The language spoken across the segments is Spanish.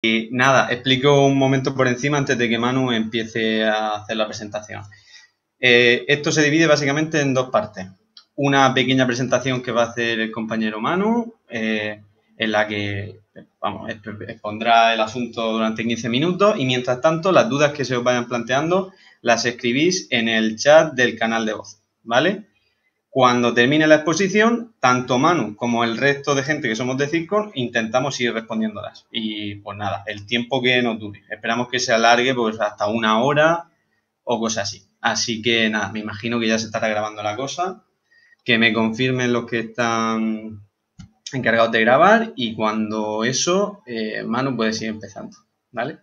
Y nada, explico un momento por encima antes de que Manu empiece a hacer la presentación. Esto se divide básicamente en dos partes. Una pequeña presentación que va a hacer el compañero Manu, en la que vamos, expondrá el asunto durante 15 minutos y mientras tanto las dudas que se os vayan planteando las escribís en el chat del canal de voz, ¿vale? Cuando termine la exposición, tanto Manu como el resto de gente que somos de Circon intentamos ir respondiéndolas. Y pues nada, el tiempo que nos dure. Esperamos que se alargue pues hasta 1 hora o cosas así. Así que nada, me imagino que ya se estará grabando la cosa. Que me confirmen los que están encargados de grabar y cuando eso, Manu puede seguir empezando, ¿vale?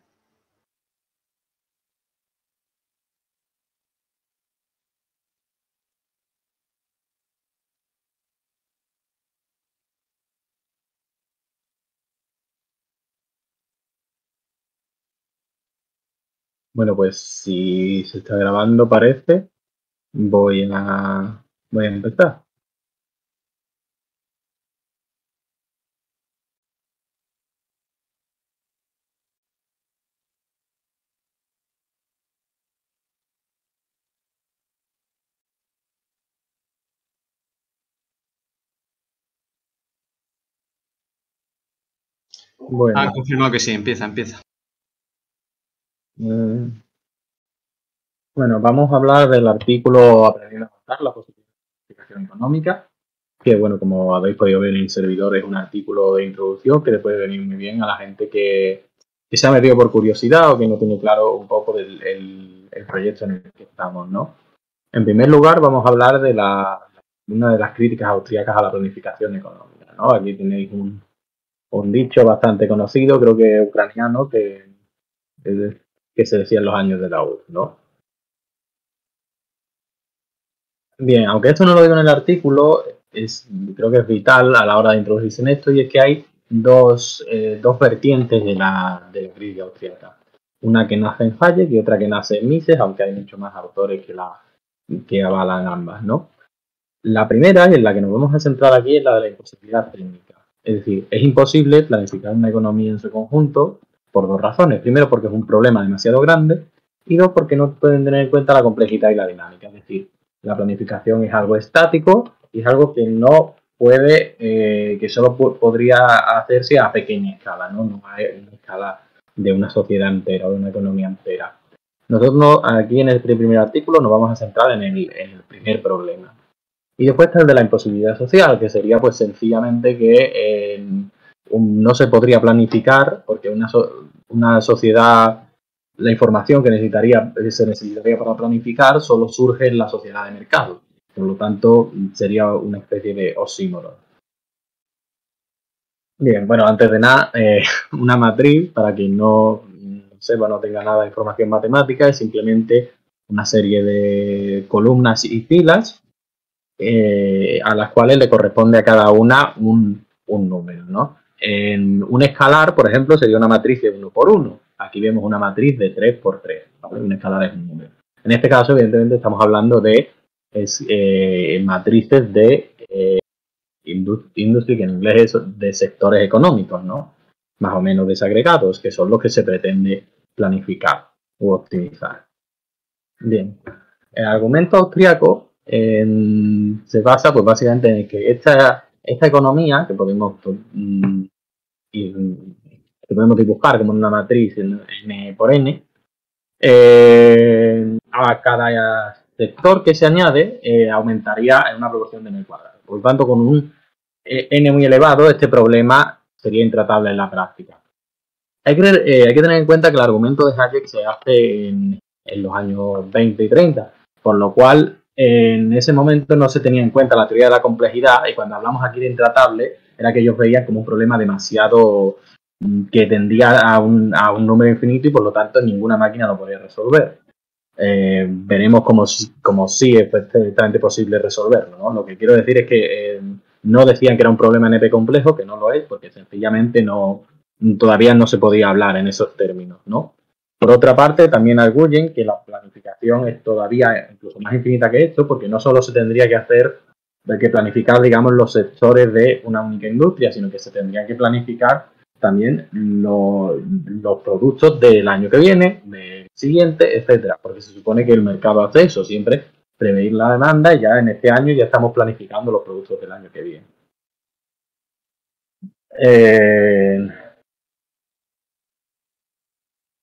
Bueno, pues si se está grabando, parece, voy a empezar. Bueno, Confirmado que sí, empieza. eh, bueno, vamos a hablar del artículo Aprendiendo a contar, la posible planificación económica, que bueno, como habéis podido ver en el servidor, es un artículo de introducción que le puede venir muy bien a la gente que se ha metido por curiosidad o que no tiene claro un poco el proyecto en el que estamos, ¿no? En primer lugar, vamos a hablar de una de las críticas austríacas a la planificación económica, ¿no? Aquí tenéis un dicho bastante conocido, creo que ucraniano, que se decía en los años de la URSS, ¿no? Bien, aunque esto no lo digo en el artículo, creo que es vital a la hora de introducirse en esto, y es que hay dos vertientes de la crítica austríaca. Una que nace en Hayek y otra que nace en Mises, aunque hay muchos más autores que avalan ambas, ¿no? La primera, y en la que nos vamos a centrar aquí, es la de la imposibilidad técnica. Es decir, es imposible planificar una economía en su conjunto por dos razones. Primero, porque es un problema demasiado grande y dos, porque no pueden tener en cuenta la complejidad y la dinámica. Es decir, la planificación es algo estático y es algo que no puede, que solo podría hacerse a pequeña escala, no a una escala de una sociedad entera o de una economía entera. Nosotros aquí en el primer artículo nos vamos a centrar en el primer problema. Y después está el de la imposibilidad social, que sería pues sencillamente que no se podría planificar porque una sociedad, la información que se necesitaría para planificar solo surge en la sociedad de mercado. Por lo tanto, sería una especie de oxímoron. Bien, bueno, antes de nada, una matriz, para quien no sepa, no tenga nada de información matemática, es simplemente una serie de columnas y filas a las cuales le corresponde a cada una un número, ¿no? En un escalar, por ejemplo, sería una matriz de 1 por 1. Aquí vemos una matriz de 3 por 3. ¿Vale? Un escalar es un número. En este caso, evidentemente, estamos hablando de matrices de industry, que en inglés es de sectores económicos, ¿no? Más o menos desagregados, que son los que se pretende planificar u optimizar. Bien, el argumento austriaco se basa pues básicamente en que esta economía que podemos dibujar como una matriz n por n, a cada sector que se añade aumentaría en una proporción de n cuadrado. Por lo tanto, con un n muy elevado, este problema sería intratable en la práctica. Hay que tener en cuenta que el argumento de Hayek se hace en los años 20 y 30, por lo cual en ese momento no se tenía en cuenta la teoría de la complejidad, y cuando hablamos aquí de intratable era que ellos veían como un problema demasiado que tendía a un número infinito y por lo tanto ninguna máquina lo podía resolver. Veremos como sí es perfectamente posible resolverlo, ¿no? Lo que quiero decir es que no decían que era un problema NP complejo, que no lo es, porque sencillamente todavía no se podía hablar en esos términos, ¿no? Por otra parte, también arguyen que la planificación es todavía incluso más infinita que esto, porque no solo se tendría que planificar, digamos, los sectores de una única industria, sino que se tendría que planificar también los productos del año que viene, del siguiente, etcétera, porque se supone que el mercado hace eso, siempre prever la demanda y ya en este año ya estamos planificando los productos del año que viene.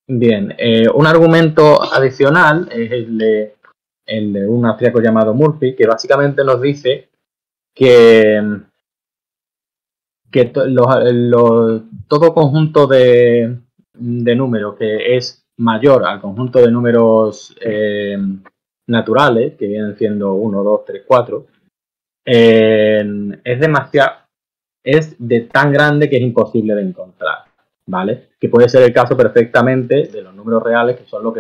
Bien, un argumento adicional es el de un austríaco llamado Murphy, que básicamente nos dice que todo conjunto de números que es mayor al conjunto de números naturales, que vienen siendo 1, 2, 3, 4, es de tan grande que es imposible de encontrar, ¿vale? Que puede ser el caso perfectamente de los números reales, que son los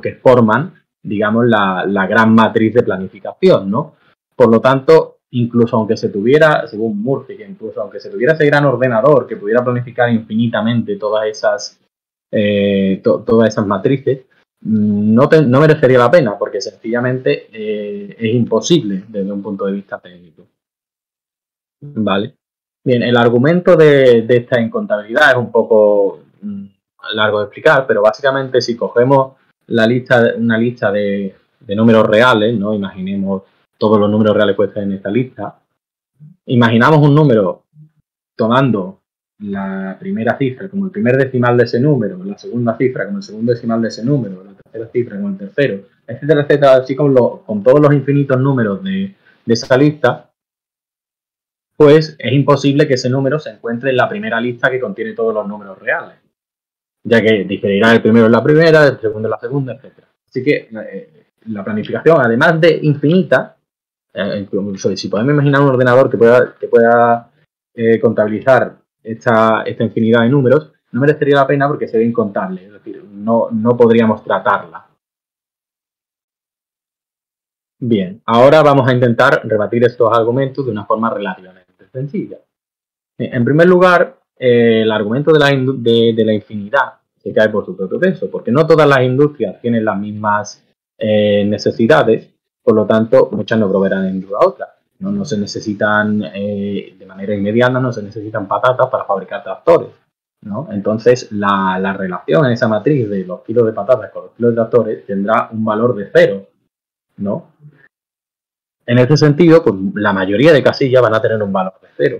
que forman, digamos, la gran matriz de planificación, ¿no? Por lo tanto, incluso aunque se tuviera, según Murphy, incluso aunque se tuviera ese gran ordenador que pudiera planificar infinitamente todas esas matrices, no merecería la pena, porque sencillamente es imposible desde un punto de vista técnico. Vale. Bien, el argumento de esta incontabilidad es un poco largo de explicar, pero básicamente si cogemos una lista de números reales, ¿no? Imaginemos todos los números reales puestos en esta lista. Imaginamos un número tomando la primera cifra como el primer decimal de ese número, la segunda cifra como el segundo decimal de ese número, la tercera cifra como el tercero, etcétera, etcétera, así con todos los infinitos números de esa lista. Pues es imposible que ese número se encuentre en la primera lista que contiene todos los números reales, ya que diferirá el primero en la primera, el segundo en la segunda, etc. Así que la planificación, además de infinita, si podemos imaginar un ordenador que pueda contabilizar esta infinidad de números, no merecería la pena porque sería incontable, es decir, no podríamos tratarla. Bien, ahora vamos a intentar rebatir estos argumentos de una forma relativamente sencilla. En primer lugar, el argumento de la infinidad se cae por su propio peso, porque no todas las industrias tienen las mismas necesidades, por lo tanto, muchas no proveerán en duda a otras. No se necesitan, de manera inmediata, no se necesitan patatas para fabricar tractores, ¿no? Entonces, la relación en esa matriz de los kilos de patatas con los kilos de tractores tendrá un valor de 0, ¿no? En este sentido, pues, la mayoría de casillas van a tener un valor de 0.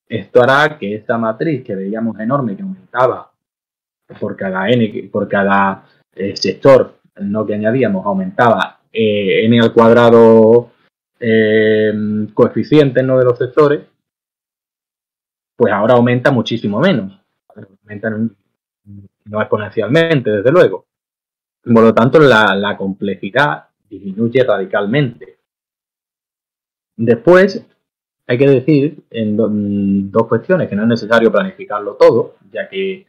Esto hará que esta matriz que veíamos enorme, que aumentaba por cada sector, ¿no?, que añadíamos, aumentaba n al cuadrado coeficientes, ¿no?, de los sectores, pues ahora aumenta muchísimo menos. Aumenta no exponencialmente, desde luego. Por lo tanto, la complejidad disminuye radicalmente. Después, hay que decir en dos cuestiones que no es necesario planificarlo todo, ya que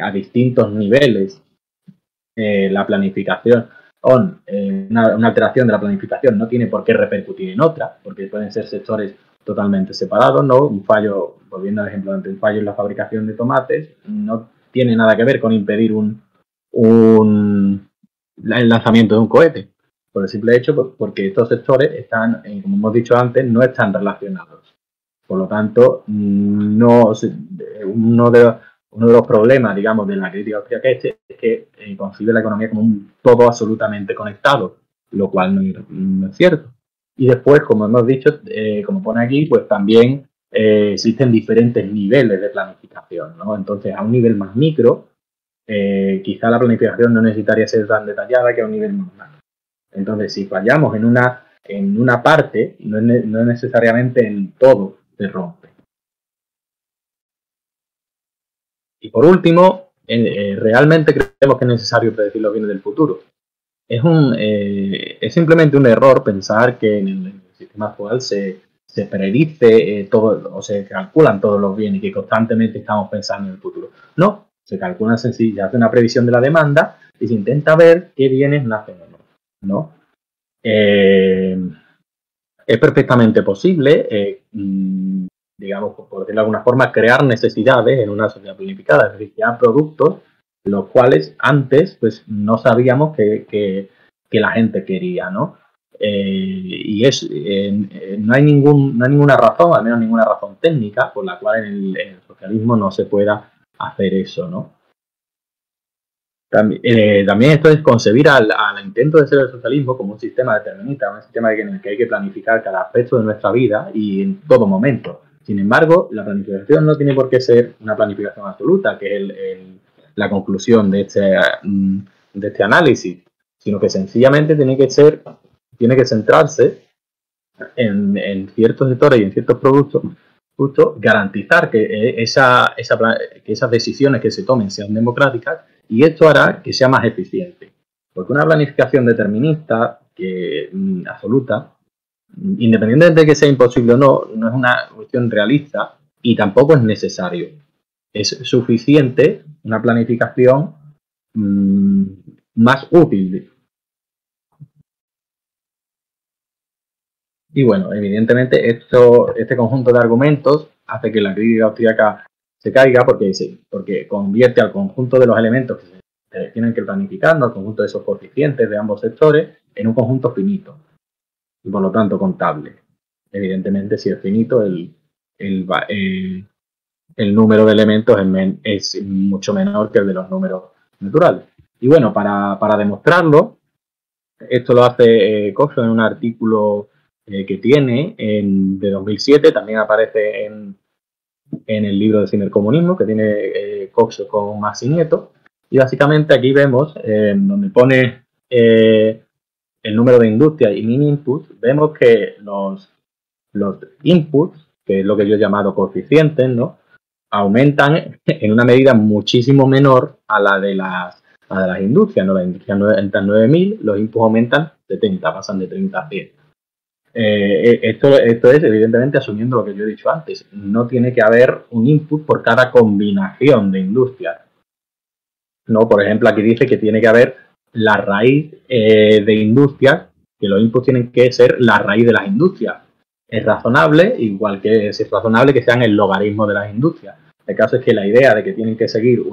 a distintos niveles la planificación una alteración de la planificación no tiene por qué repercutir en otra, porque pueden ser sectores totalmente separados, ¿no? Un fallo, volviendo al ejemplo antes, un fallo en la fabricación de tomates no tiene nada que ver con impedir el lanzamiento de un cohete, por el simple hecho porque estos sectores están, como hemos dicho antes, no están relacionados. Por lo tanto, uno de los problemas, digamos, de la crítica austríaca es que concibe la economía como un todo absolutamente conectado, lo cual no es cierto. Y después, como hemos dicho, como pone aquí, pues también existen diferentes niveles de planificación, ¿no? Entonces, a un nivel más micro, quizá la planificación no necesitaría ser tan detallada que a un nivel más macro. Entonces, si fallamos en una parte, no necesariamente en todo se rompe. Y por último, realmente creemos que es necesario predecir los bienes del futuro. Es simplemente un error pensar que en el sistema actual se predice todo, o se calculan todos los bienes y que constantemente estamos pensando en el futuro. No, se calcula sencillo, se hace una previsión de la demanda y se intenta ver qué bienes nacen o no. Es perfectamente posible, digamos, por decirlo de alguna forma, crear necesidades en una sociedad planificada, es decir, crear productos los cuales antes pues no sabíamos que la gente quería, ¿no? No hay ninguna razón, al menos ninguna razón técnica, por la cual en el socialismo no se pueda hacer eso, ¿no? También esto es concebir al intento de ser el socialismo como un sistema determinista, un sistema en el que hay que planificar cada aspecto de nuestra vida y en todo momento. Sin embargo, la planificación no tiene por qué ser una planificación absoluta, que es la conclusión de este análisis, sino que sencillamente tiene que centrarse en ciertos sectores y en ciertos productos, justo garantizar que esas decisiones que se tomen sean democráticas, y esto hará que sea más eficiente. Porque una planificación determinista, absoluta, independientemente de que sea imposible o no, no es una cuestión realista y tampoco es necesario. Es suficiente una planificación más útil. Y bueno, evidentemente este conjunto de argumentos hace que la crítica austríaca se caiga porque convierte al conjunto de los elementos que se tienen que planificar, al conjunto de esos coeficientes de ambos sectores, en un conjunto finito y por lo tanto contable. Evidentemente, si es finito, el número de elementos es mucho menor que el de los números naturales. Y bueno, para demostrarlo, esto lo hace Coxo en un artículo que tiene de 2007, también aparece en el libro de cibercomunismo que tiene Coxo con Maxi Nieto. Y básicamente aquí vemos, donde pone el número de industria y min inputs, vemos que los inputs, que es lo que yo he llamado coeficientes, ¿no?, aumentan en una medida muchísimo menor a la de las industrias, ¿no? Las industrias aumentan 9.000, los inputs aumentan 70, pasan de 30 a 100. Esto es evidentemente asumiendo lo que yo he dicho antes. No tiene que haber un input por cada combinación de industrias. No, por ejemplo, aquí dice que tiene que haber la raíz de industrias, que los inputs tienen que ser la raíz de las industrias. Es razonable, igual que es razonable que sean el logaritmo de las industrias. El caso es que la idea de que tienen que seguir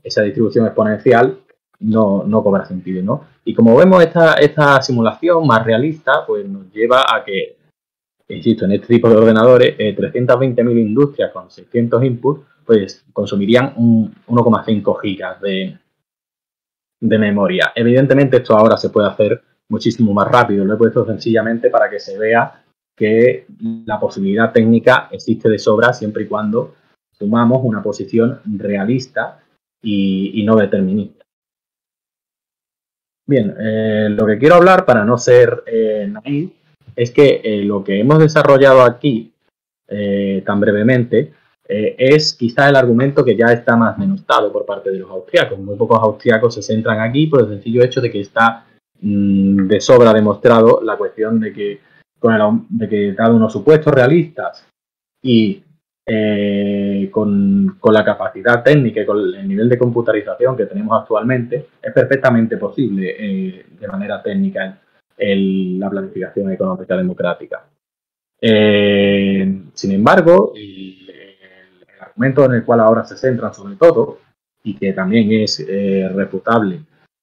esa distribución exponencial no cobra sentido, ¿no? Y como vemos, esta simulación más realista pues nos lleva a que, insisto, en este tipo de ordenadores, 320.000 industrias con 600 inputs pues consumirían 1,5 gigas de memoria. Evidentemente esto ahora se puede hacer muchísimo más rápido. Lo he puesto sencillamente para que se vea que la posibilidad técnica existe de sobra siempre y cuando sumamos una posición realista y no determinista. Bien, lo que quiero hablar, para no ser naif, es que lo que hemos desarrollado aquí tan brevemente es quizá el argumento que ya está más denostado por parte de los austríacos. Muy pocos austríacos se centran aquí por el sencillo hecho de que está de sobra demostrado la cuestión de que dado unos supuestos realistas y con la capacidad técnica y con el nivel de computarización que tenemos actualmente, es perfectamente posible de manera técnica la planificación económica democrática. Sin embargo, el argumento en el cual ahora se centran sobre todo, y que también es refutable,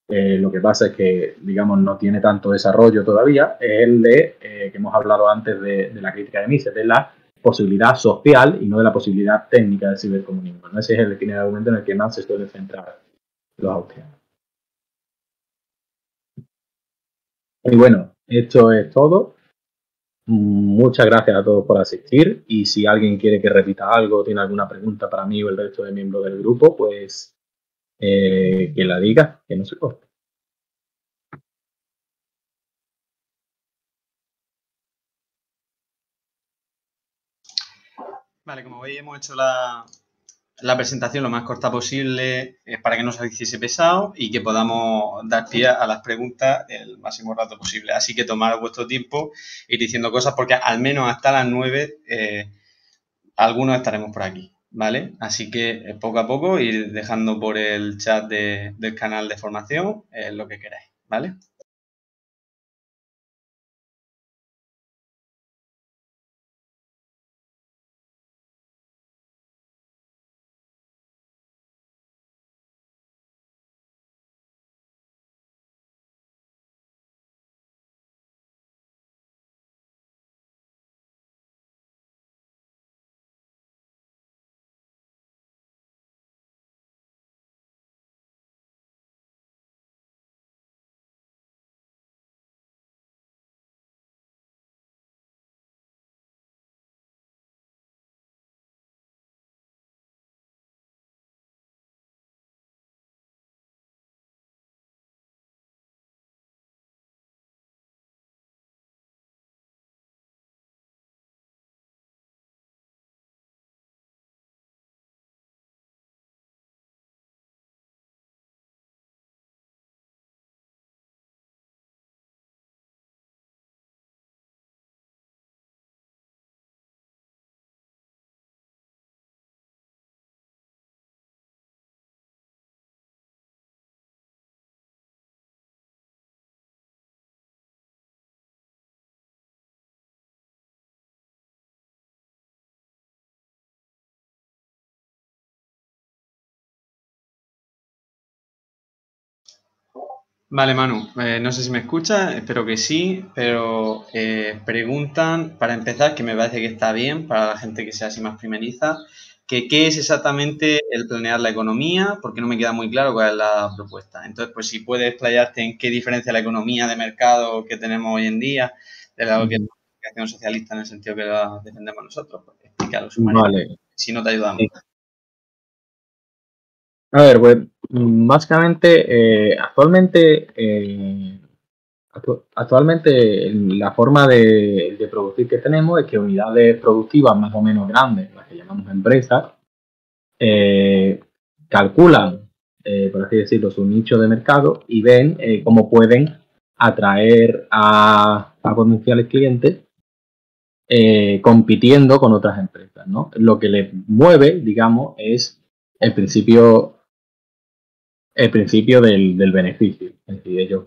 lo que pasa es que, digamos, no tiene tanto desarrollo todavía, es el que hemos hablado antes de la crítica de Mises, de la posibilidad social y no de la posibilidad técnica del cibercomunismo, ¿no? Ese es el argumento en el que más se suele centrar los austríacos. Y bueno, esto es todo. Muchas gracias a todos por asistir, y si alguien quiere que repita algo o tiene alguna pregunta para mí o el resto de miembros del grupo, pues que la diga, que no se corte. Vale, como veis hemos hecho la presentación lo más corta posible para que no se hiciese pesado y que podamos dar pie a las preguntas el máximo rato posible. Así que tomad vuestro tiempo, ir diciendo cosas porque al menos hasta las 9 algunos estaremos por aquí, ¿vale? Así que poco a poco ir dejando por el chat del canal de formación lo que queráis, ¿vale? Vale, Manu, no sé si me escuchas, espero que sí, pero preguntan, para empezar, que me parece que está bien para la gente que sea así más primeriza, que qué es exactamente el planear la economía, porque no me queda muy claro cuál es la propuesta. Entonces, pues si puedes explayarte en qué diferencia la economía de mercado que tenemos hoy en día de lo que es la planificación socialista en el sentido que la defendemos nosotros, pues explícalo sumariamente, Vale. si no te ayudamos. A ver, pues básicamente, actualmente la forma de producir que tenemos es que unidades productivas más o menos grandes, las que llamamos empresas, eh, calculan, por así decirlo, su nicho de mercado y ven cómo pueden atraer a potenciales clientes compitiendo con otras empresas, ¿no? Lo que les mueve, digamos, es el principio del beneficio. Es decir, ellos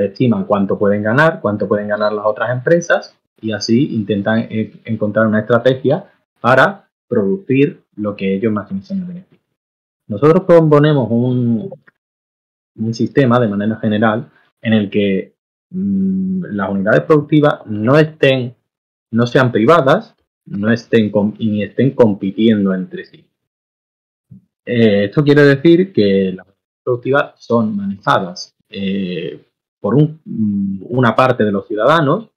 estiman cuánto pueden ganar las otras empresas y así intentan encontrar una estrategia para producir lo que ellos maximizan el beneficio. Nosotros proponemos un sistema de manera general en el que las unidades productivas no sean privadas, ni estén compitiendo entre sí. Esto quiere decir que las productivas son manejadas por una parte de los ciudadanos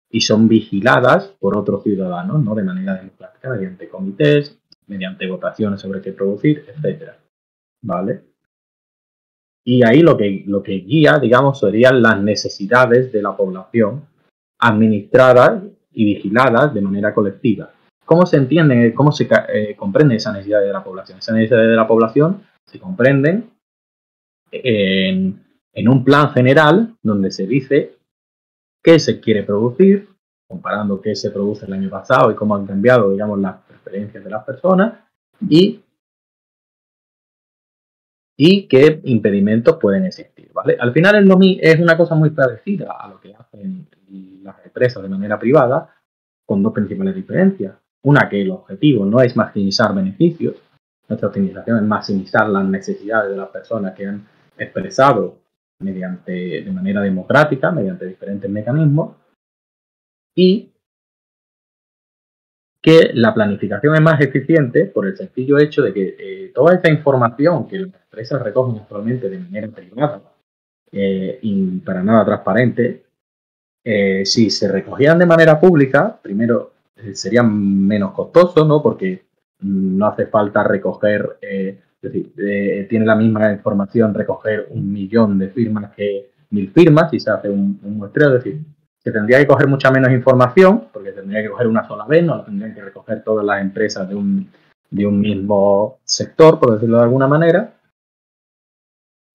y son vigiladas por otros ciudadanos, ¿no? De manera democrática, mediante comités, mediante votaciones sobre qué producir, etcétera, ¿vale? Y ahí lo que guía, digamos, serían las necesidades de la población administradas y vigiladas de manera colectiva. ¿Cómo se entiende, cómo se comprende esa necesidad de la población? Esa necesidad de la población se comprenden en un plan general donde se dice qué se quiere producir, comparando qué se produce el año pasado y cómo han cambiado, digamos, las preferencias de las personas y qué impedimentos pueden existir, ¿vale? Al final es una cosa muy parecida a lo que hacen las empresas de manera privada, con dos principales diferencias. Una, que el objetivo no es maximizar beneficios, nuestra optimización es maximizar las necesidades de las personas que han expresado de manera democrática, mediante diferentes mecanismos, y que la planificación es más eficiente por el sencillo hecho de que toda esa información que las empresas recogen actualmente de manera privada y para nada transparente, si se recogieran de manera pública, primero sería menos costoso, ¿no? Porque no hace falta recoger, es decir, tiene la misma información recoger 1.000.000 de firmas que 1.000 firmas si se hace un muestreo, es decir, se tendría que coger mucha menos información, porque tendría que coger una sola vez, no la tendrían que recoger todas las empresas de un mismo sector, por decirlo de alguna manera.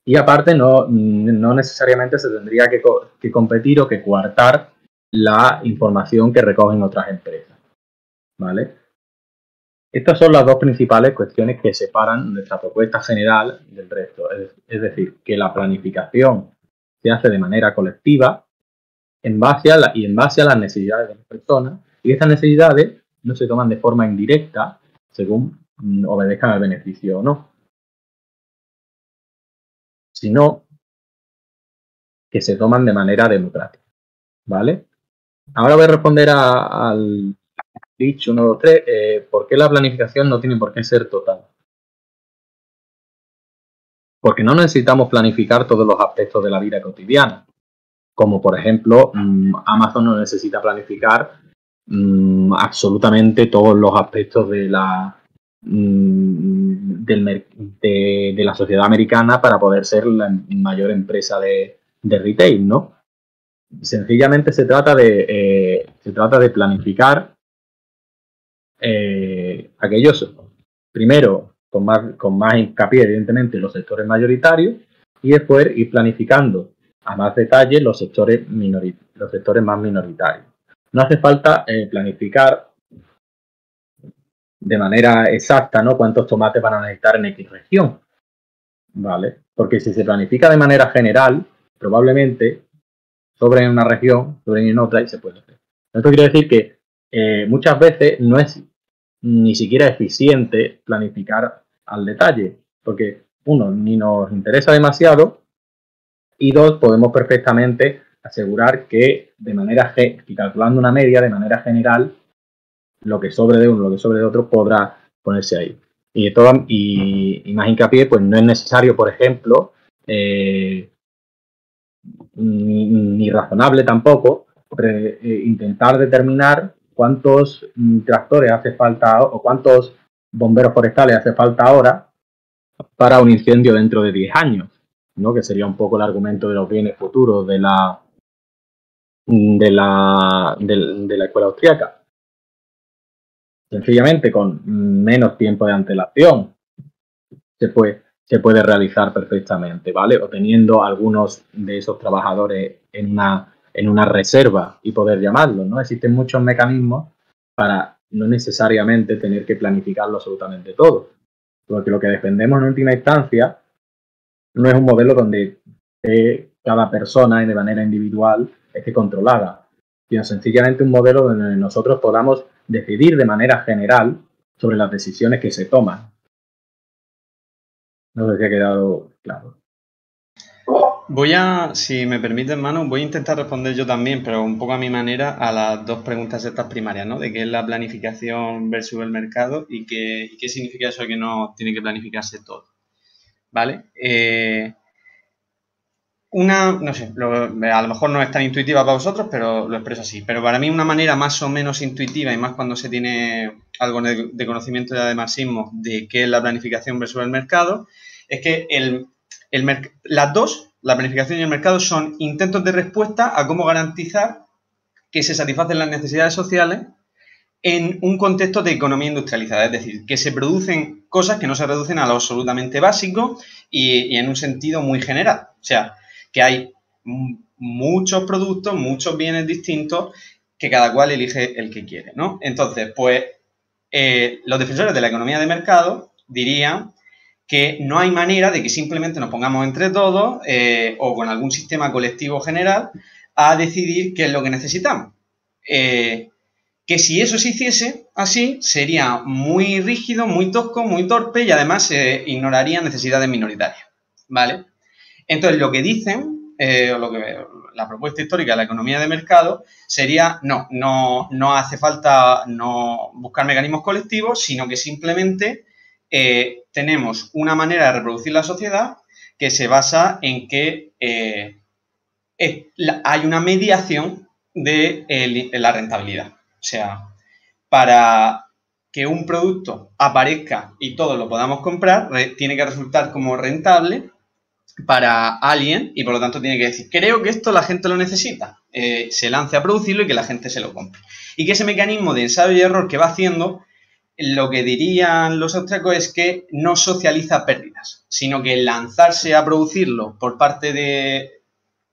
Y aparte no necesariamente se tendría que competir o que coartar la información que recogen otras empresas, ¿vale? Estas son las dos principales cuestiones que separan nuestra propuesta general del resto. Es decir, que la planificación se hace de manera colectiva en base a las necesidades de las personas, y estas necesidades no se toman de forma indirecta según obedezcan al beneficio o no, sino que se toman de manera democrática, ¿vale? Ahora voy a responder al dicho 1, 2, 3, ¿por qué la planificación no tiene por qué ser total? Porque no necesitamos planificar todos los aspectos de la vida cotidiana, como por ejemplo Amazon no necesita planificar absolutamente todos los aspectos de la sociedad americana para poder ser la mayor empresa de retail, ¿no? Sencillamente se trata de planificar aquellos, primero con más hincapié evidentemente los sectores mayoritarios, y después ir planificando a más detalle los sectores más minoritarios. No hace falta planificar de manera exacta, ¿no?, cuántos tomates van a necesitar en X región, ¿vale? Porque si se planifica de manera general, probablemente sobren en una región, sobren en otra y se puede hacer. Esto quiere decir que muchas veces no es ni siquiera eficiente planificar al detalle, porque uno, ni nos interesa demasiado Y dos, podemos perfectamente asegurar que calculando una media de manera general, lo que sobre de uno, lo que sobre de otro podrá ponerse ahí. Y más hincapié, pues no es necesario, por ejemplo, ni razonable tampoco, intentar determinar cuántos tractores hace falta o cuántos bomberos forestales hace falta ahora para un incendio dentro de 10 años, ¿no? Que sería un poco el argumento de los bienes futuros de la escuela austríaca. Sencillamente, con menos tiempo de antelación se puede realizar perfectamente, ¿vale? O teniendo algunos de esos trabajadores en una reserva y poder llamarlos, ¿no? Existen muchos mecanismos para no necesariamente tener que planificarlo absolutamente todo. Porque lo que defendemos en última instancia no es un modelo donde cada persona de manera individual esté controlada, sino sencillamente un modelo donde nosotros podamos decidir de manera general sobre las decisiones que se toman. No sé si ha quedado claro. Si me permites, Manu, voy a intentar responder yo también, pero un poco a mi manera, a las dos preguntas estas primarias, ¿no? De qué es la planificación versus el mercado y qué significa eso de que no tiene que planificarse todo, ¿vale? No sé, a lo mejor no es tan intuitiva para vosotros, pero lo expreso así. Pero para mí una manera más o menos intuitiva, y más cuando se tiene algo de conocimiento ya de marxismo, de qué es la planificación versus el mercado, es que las dos, la planificación y el mercado, son intentos de respuesta a cómo garantizar que se satisfacen las necesidades sociales en un contexto de economía industrializada, es decir, que se producen cosas que no se reducen a lo absolutamente básico y en un sentido muy general. O sea, que hay muchos productos, muchos bienes distintos que cada cual elige el que quiere, ¿no? Entonces, pues, los defensores de la economía de mercado dirían que no hay manera de que simplemente nos pongamos entre todos o con algún sistema colectivo general a decidir qué es lo que necesitamos. Que si eso se hiciese así, sería muy rígido, muy tosco, muy torpe y además se ignorarían necesidades minoritarias, ¿vale? Entonces, lo que dicen, la propuesta histórica de la economía de mercado sería, no hace falta no buscar mecanismos colectivos, sino que simplemente tenemos una manera de reproducir la sociedad que se basa en que hay una mediación de la rentabilidad. O sea, para que un producto aparezca y todos lo podamos comprar, tiene que resultar como rentable para alguien y por lo tanto tiene que decir, creo que esto la gente lo necesita, se lance a producirlo y que la gente se lo compre. Y que ese mecanismo de ensayo y error que va haciendo, lo que dirían los austríacos es que no socializa pérdidas, sino que lanzarse a producirlo por parte de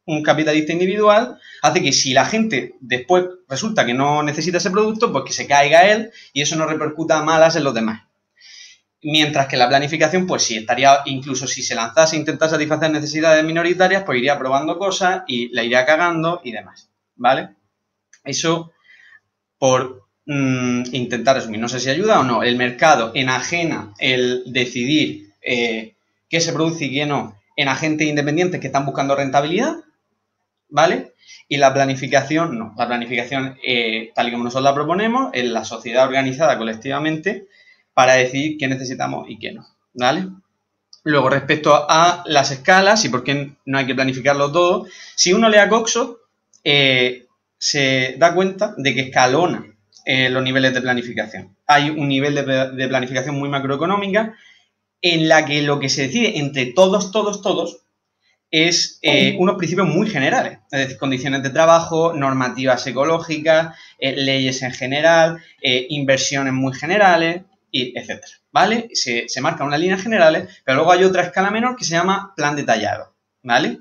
un capitalista individual hace que si la gente después resulta que no necesita ese producto, pues que se caiga él y eso no repercuta malas en los demás. Mientras que la planificación, pues sí, estaría, incluso si se lanzase a intentar satisfacer necesidades minoritarias, pues iría probando cosas y la iría cagando y demás, ¿vale? Eso por intentar resumir. No sé si ayuda o no. El mercado enajena el decidir qué se produce y qué no en agentes independientes que están buscando rentabilidad, ¿vale? Y la planificación, no. La planificación, tal y como nosotros la proponemos, es la sociedad organizada colectivamente para decidir qué necesitamos y qué no, ¿vale? Luego, respecto a las escalas y por qué no hay que planificarlo todo, si uno lee a Coxo, se da cuenta de que escalona los niveles de planificación. Hay un nivel de planificación muy macroeconómica en la que lo que se decide entre todos es unos principios muy generales, es decir, condiciones de trabajo, normativas ecológicas, leyes en general, inversiones muy generales, etcétera, ¿vale? Se marcan unas líneas generales, pero luego hay otra escala menor que se llama plan detallado, ¿vale?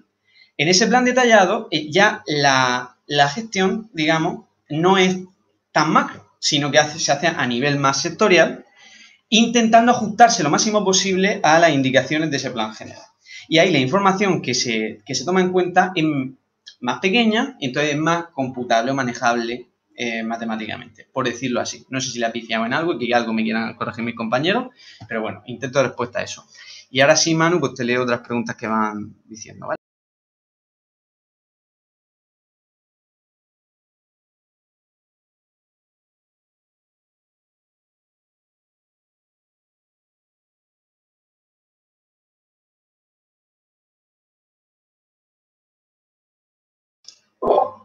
En ese plan detallado ya la gestión, digamos, no es tan macro, sino que se hace a nivel más sectorial, intentando ajustarse lo máximo posible a las indicaciones de ese plan general. Y ahí la información que se toma en cuenta es más pequeña y entonces es más computable o manejable matemáticamente, por decirlo así. No sé si la he piciado en algo y que algo me quieran corregir mis compañeros, pero bueno, intento dar respuesta a eso. Y ahora sí, Manu, pues te leo otras preguntas que van diciendo, ¿vale?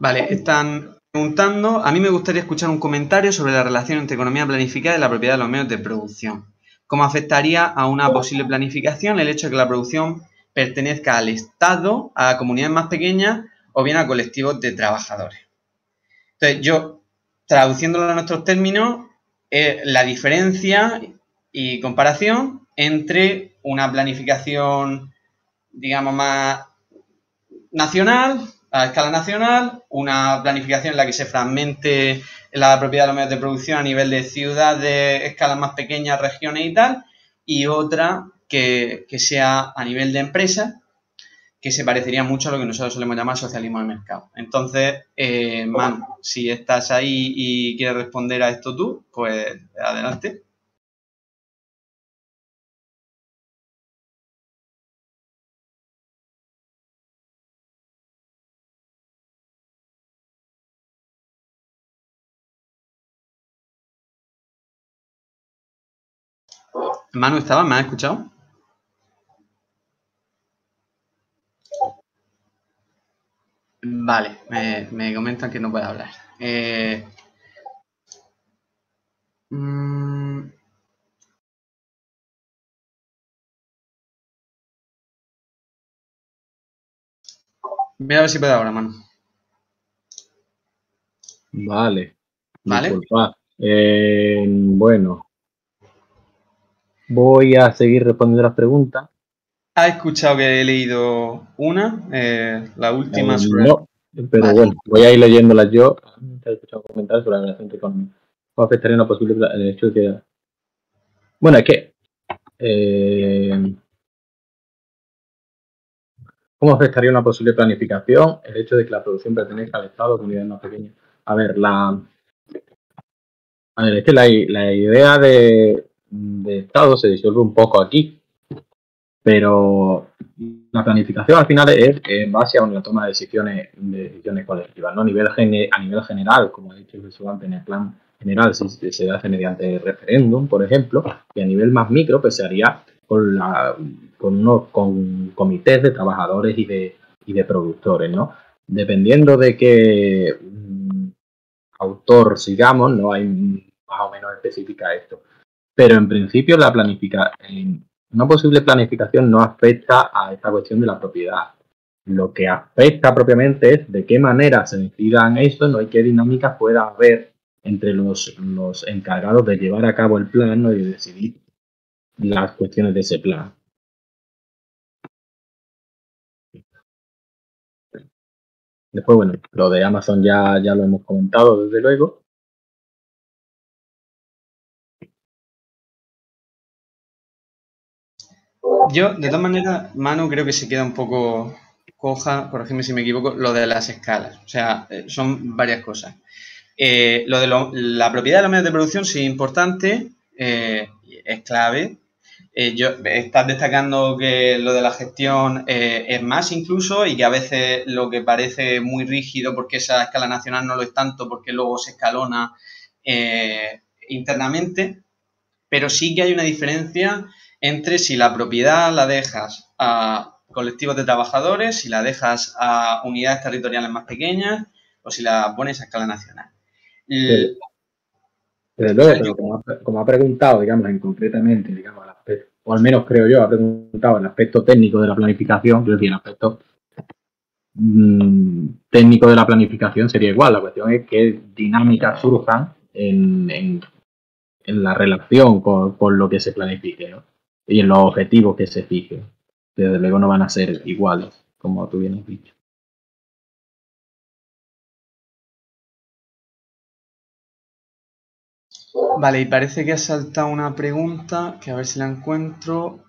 Vale, están preguntando, a mí me gustaría escuchar un comentario sobre la relación entre economía planificada y la propiedad de los medios de producción. ¿Cómo afectaría a una posible planificación el hecho de que la producción pertenezca al Estado, a comunidades más pequeñas o bien a colectivos de trabajadores? Entonces, yo, traduciéndolo a nuestros términos, la diferencia y comparación entre una planificación, digamos, más nacional, a escala nacional, una planificación en la que se fragmente la propiedad de los medios de producción a nivel de ciudades, escalas más pequeñas, regiones y tal, y otra que sea a nivel de empresas, que se parecería mucho a lo que nosotros solemos llamar socialismo de mercado. Entonces, Manu, si estás ahí y quieres responder a esto tú, pues adelante. Manu, ¿estabas? ¿Me has escuchado? Vale, me comentan que no puede hablar. Voy a ver si puede ahora, Manu. Vale. ¿Vale? Disculpa. Bueno, voy a seguir respondiendo las preguntas. ¿Has escuchado que he leído una? La última sobre... No, pero Vale. bueno, voy a ir leyéndolas yo. He escuchado comentarios sobre la relación entre economía. ¿Cómo afectaría una posible el hecho de que... Bueno, es que... ¿Cómo afectaría una posible planificación el hecho de que la producción pertenezca al Estado o comunidades más pequeñas? A ver, es que la idea de Estado se disuelve un poco aquí, pero la planificación al final es en base a una toma de decisiones colectivas, ¿no? A nivel general, como ha dicho Jesús antes, en el plan general se hace mediante referéndum, por ejemplo, y a nivel más micro pues se haría con comités de trabajadores y de productores, ¿no? Dependiendo de qué autor sigamos, no hay más o menos específica esto. Pero en principio una posible planificación no afecta a esta cuestión de la propiedad. Lo que afecta propiamente es de qué manera se decidan esto, ¿no? Y qué dinámicas pueda haber entre los encargados de llevar a cabo el plan, ¿no? Y de decidir las cuestiones de ese plan. Después, bueno, lo de Amazon ya lo hemos comentado, desde luego. Yo, de todas maneras, Manu, creo que se queda un poco coja, corrígeme si me equivoco, lo de las escalas. O sea, son varias cosas. Lo de la propiedad de los medios de producción sí es importante, es clave. Estás destacando que lo de la gestión es más incluso y que a veces lo que parece muy rígido porque esa escala nacional no lo es tanto porque luego se escalona internamente, pero sí que hay una diferencia entre si la propiedad la dejas a colectivos de trabajadores, si la dejas a unidades territoriales más pequeñas o si la pones a escala nacional. Desde luego, pero como ha preguntado, digamos, concretamente, digamos, o al menos creo yo, ha preguntado el aspecto técnico de la planificación, quiero decir, el aspecto técnico de la planificación sería igual. La cuestión es qué dinámicas surjan en la relación con lo que se planifique, ¿no? Y en los objetivos que se fijen. Desde luego no van a ser iguales, como tú bien has dicho. Vale, y parece que ha saltado una pregunta, que a ver si la encuentro.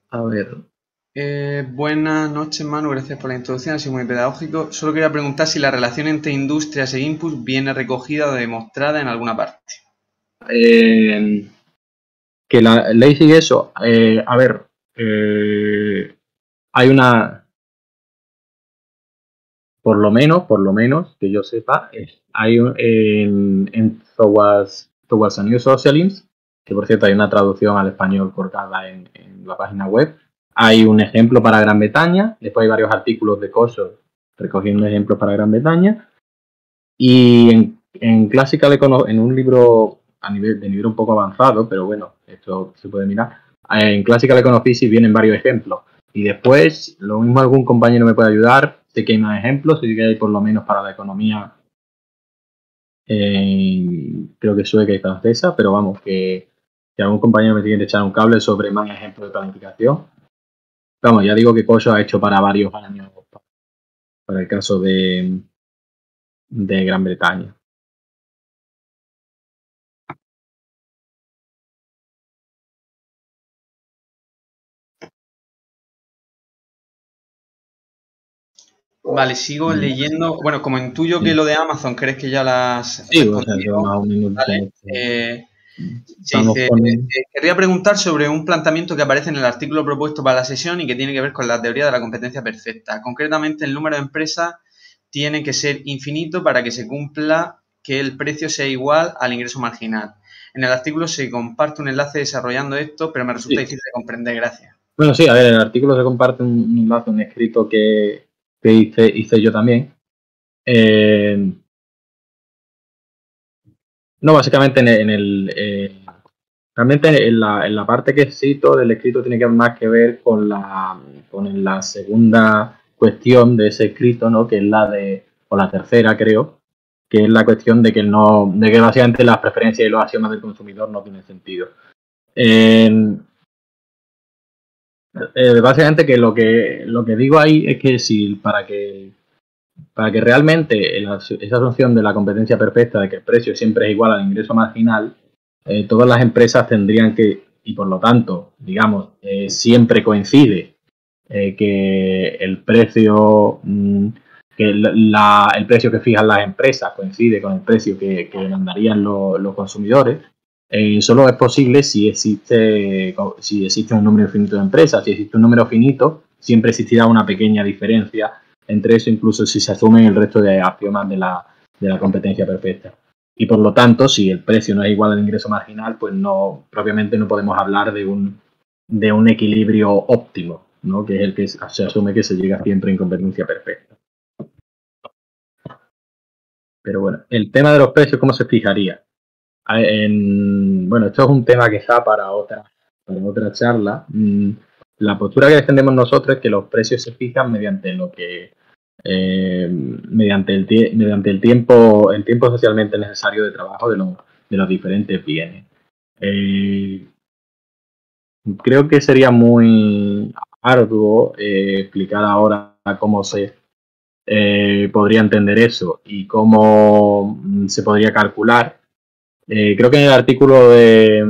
A ver. Buenas noches, Manu, gracias por la introducción, ha sido muy pedagógico. Solo quería preguntar si la relación entre industrias e inputs viene recogida o demostrada en alguna parte. Que la ley sigue eso. A ver, hay una... Por lo menos, que yo sepa, hay en Towards a New Socialism, que por cierto hay una traducción al español cortada en la página web. Hay un ejemplo para Gran Bretaña, después hay varios artículos de cosas recogiendo ejemplos para Gran Bretaña. Y en Classical Economics, en un libro de nivel un poco avanzado, pero bueno, esto se puede mirar, en Classical Economics vienen varios ejemplos. Y después, lo mismo algún compañero me puede ayudar, sé que hay más ejemplos, sé que hay por lo menos para la economía, creo que sueca y francesa, pero vamos, que algún compañero me tiene que echar un cable sobre más ejemplos de planificación. Vamos, ya digo que Cocho ha hecho para varios años, para el caso de Gran Bretaña. Vale, sigo leyendo. Bueno, como intuyo que lo de Amazon crees que ya las Sí, o respondido, sea, más o menos ¿vale? Se estamos dice, con... querría preguntar sobre un planteamiento que aparece en el artículo propuesto para la sesión y que tiene que ver con la teoría de la competencia perfecta. Concretamente, el número de empresas tiene que ser infinito para que se cumpla que el precio sea igual al ingreso marginal. En el artículo se comparte un enlace desarrollando esto, pero me resulta difícil de comprender. Gracias. Bueno, sí, a ver, en el artículo se comparte un enlace, un escrito que hice yo también. No, básicamente realmente en la parte que cito del escrito tiene que más que ver con la segunda cuestión de ese escrito, ¿no? Que es o la tercera, creo, que es la cuestión de que básicamente las preferencias y los axiomas del consumidor no tienen sentido. Básicamente que lo que digo ahí es que si para que realmente esa asunción de la competencia perfecta de que el precio siempre es igual al ingreso marginal, todas las empresas tendrían que, y por lo tanto, digamos, siempre coincide que el precio el precio que fijan las empresas coincide con el precio que demandarían los consumidores. Solo es posible si existe un número infinito de empresas. Si existe un número finito, siempre existirá una pequeña diferencia entre eso, incluso si se asumen el resto de axiomas de la competencia perfecta. Y por lo tanto, si el precio no es igual al ingreso marginal, pues propiamente no podemos hablar de un equilibrio óptimo, ¿no? Que es el que se asume que se llega siempre en competencia perfecta. Pero bueno, el tema de los precios, ¿cómo se fijaría? Bueno, esto es un tema que está para otra charla. La postura que defendemos nosotros es que los precios se fijan mediante el tiempo socialmente necesario de trabajo de los diferentes bienes. Creo que sería muy arduo explicar ahora cómo se podría entender eso y cómo se podría calcular. Creo que en el artículo de